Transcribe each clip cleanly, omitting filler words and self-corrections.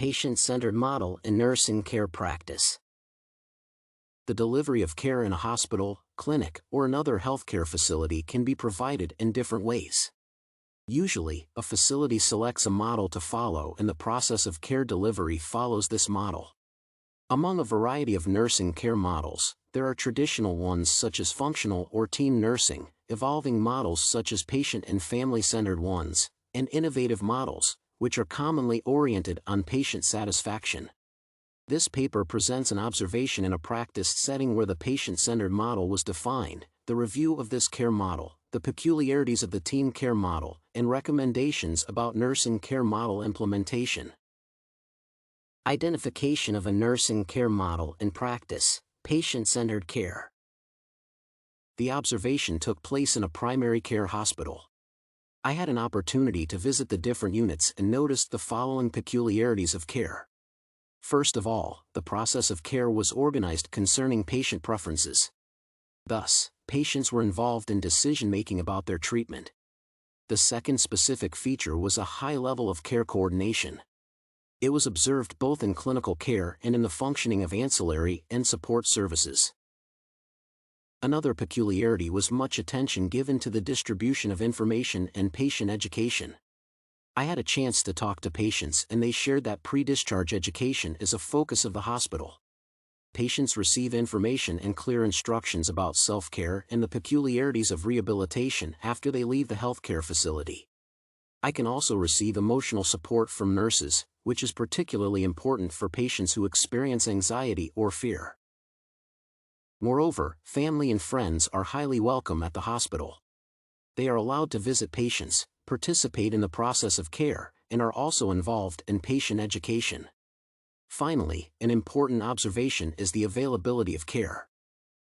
patient-centered model in nursing care practice. The delivery of care in a hospital, clinic, or another healthcare facility can be provided in different ways. Usually, a facility selects a model to follow and the process of care delivery follows this model. Among a variety of nursing care models, there are traditional ones such as functional or team nursing, evolving models such as patient and family-centered ones, and innovative models, which are commonly oriented on patient satisfaction. This paper presents an observation in a practice setting where the patient-centered model was defined, the review of this care model, the peculiarities of the team care model, and recommendations about nursing care model implementation. Identification of a nursing care model in practice, patient-centered care. The observation took place in a primary care hospital. I had an opportunity to visit the different units and noticed the following peculiarities of care. First of all, the process of care was organized concerning patient preferences. Thus, patients were involved in decision-making about their treatment. The second specific feature was a high level of care coordination. It was observed both in clinical care and in the functioning of ancillary and support services. Another peculiarity was much attention given to the distribution of information and patient education. I had a chance to talk to patients and they shared that pre-discharge education is a focus of the hospital. Patients receive information and clear instructions about self-care and the peculiarities of rehabilitation after they leave the healthcare facility. I can also receive emotional support from nurses, which is particularly important for patients who experience anxiety or fear. Moreover, family and friends are highly welcome at the hospital. They are allowed to visit patients, participate in the process of care, and are also involved in patient education. Finally, an important observation is the availability of care.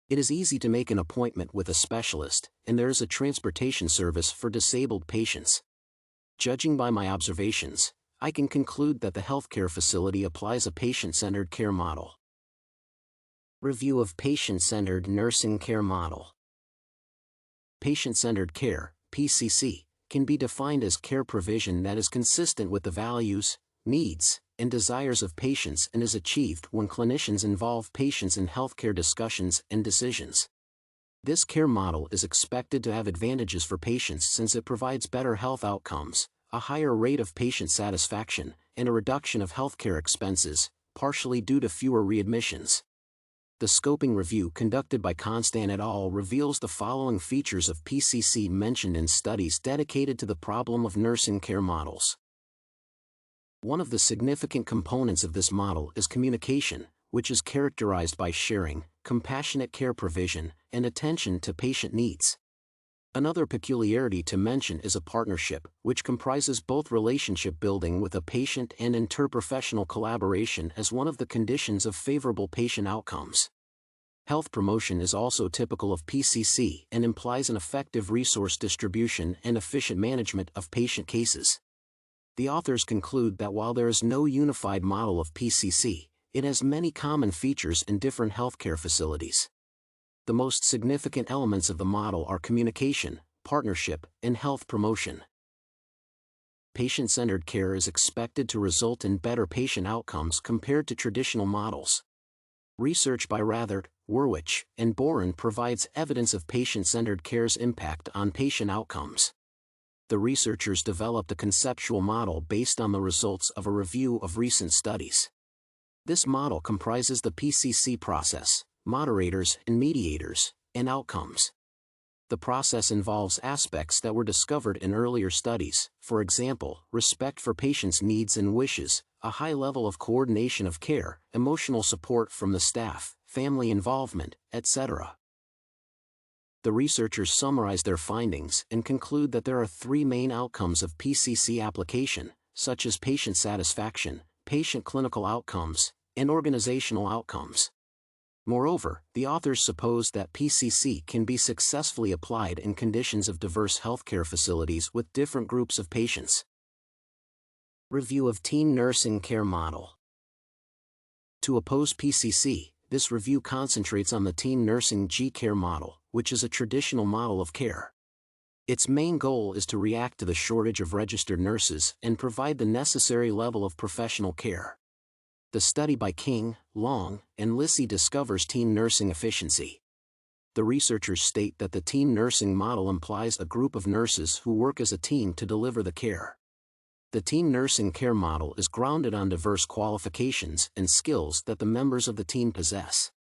It is easy to make an appointment with a specialist, and there is a transportation service for disabled patients. Judging by my observations, I can conclude that the healthcare facility applies a patient-centered care model. Review of patient-centered nursing care model. Patient-centered care, PCC, can be defined as care provision that is consistent with the values, needs, and desires of patients and is achieved when clinicians involve patients in healthcare discussions and decisions. This care model is expected to have advantages for patients since it provides better health outcomes, a higher rate of patient satisfaction, and a reduction of healthcare expenses, partially due to fewer readmissions. The scoping review conducted by Constand et al. Reveals the following features of PCC mentioned in studies dedicated to the problem of nursing care models. One of the significant components of this model is communication, which is characterized by sharing, compassionate care provision, and attention to patient needs. Another peculiarity to mention is a partnership, which comprises both relationship building with a patient and interprofessional collaboration as one of the conditions of favorable patient outcomes. Health promotion is also typical of PCC and implies an effective resource distribution and efficient management of patient cases. The authors conclude that while there is no unified model of PCC, it has many common features in different healthcare facilities. The most significant elements of the model are communication, partnership, and health promotion. Patient-centered care is expected to result in better patient outcomes compared to traditional models. Research by Rathert, Werwich, and Boren provides evidence of patient-centered care's impact on patient outcomes. The researchers developed a conceptual model based on the results of a review of recent studies. This model comprises the PCC process, moderators and mediators, and outcomes. The process involves aspects that were discovered in earlier studies, for example, respect for patients' needs and wishes, a high level of coordination of care, emotional support from the staff, family involvement, etc. The researchers summarize their findings and conclude that there are three main outcomes of PCC application, such as patient satisfaction, patient clinical outcomes, and organizational outcomes. Moreover, the authors suppose that PCC can be successfully applied in conditions of diverse healthcare facilities with different groups of patients. Review of teen nursing care model. To oppose PCC, this review concentrates on the teen nursing care model, which is a traditional model of care. Its main goal is to react to the shortage of registered nurses and provide the necessary level of professional care. The study by King, Long, and Lisy discovers team nursing efficiency. The researchers state that the team nursing model implies a group of nurses who work as a team to deliver the care. The team nursing care model is grounded on diverse qualifications and skills that the members of the team possess.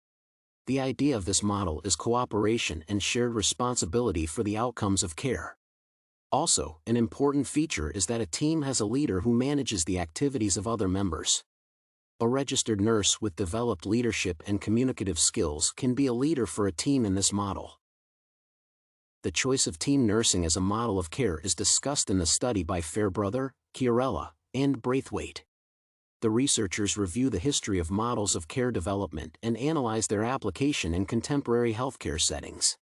The idea of this model is cooperation and shared responsibility for the outcomes of care. Also, an important feature is that a team has a leader who manages the activities of other members. A registered nurse with developed leadership and communicative skills can be a leader for a team in this model. The choice of team nursing as a model of care is discussed in the study by Fairbrother, Chiarella, and Braithwaite. The researchers review the history of models of care development and analyze their application in contemporary healthcare settings.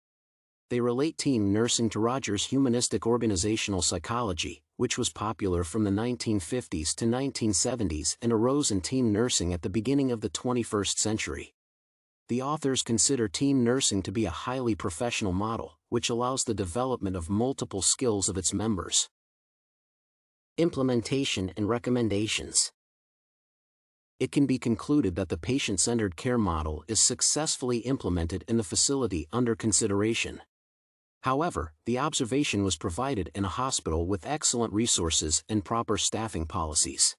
They relate team nursing to Rogers' humanistic organizational psychology, which was popular from the 1950s to 1970s and arose in team nursing at the beginning of the 21st century. The authors consider team nursing to be a highly professional model, which allows the development of multiple skills of its members. Implementation and recommendations. It can be concluded that the patient-centered care model is successfully implemented in the facility under consideration. However, the observation was provided in a hospital with excellent resources and proper staffing policies.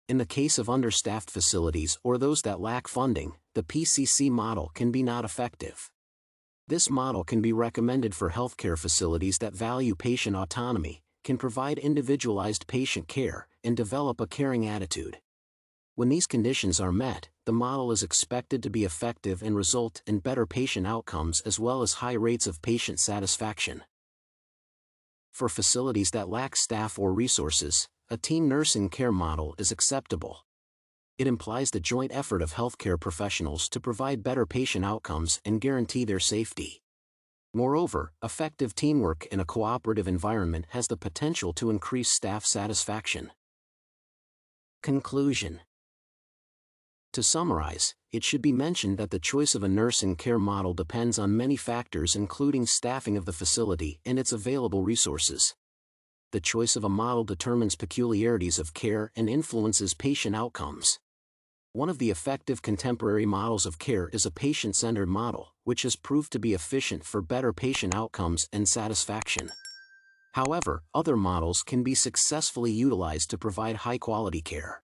In the case of understaffed facilities or those that lack funding, the PCC model can be not effective. This model can be recommended for healthcare facilities that value patient autonomy, can provide individualized patient care, and develop a caring attitude. When these conditions are met, the model is expected to be effective and result in better patient outcomes as well as high rates of patient satisfaction. For facilities that lack staff or resources, a team nursing care model is acceptable. It implies the joint effort of healthcare professionals to provide better patient outcomes and guarantee their safety. Moreover, effective teamwork in a cooperative environment has the potential to increase staff satisfaction. Conclusion. To summarize, it should be mentioned that the choice of a nursing care model depends on many factors including staffing of the facility and its available resources. The choice of a model determines peculiarities of care and influences patient outcomes. One of the effective contemporary models of care is a patient-centered model, which has proved to be efficient for better patient outcomes and satisfaction. However, other models can be successfully utilized to provide high-quality care.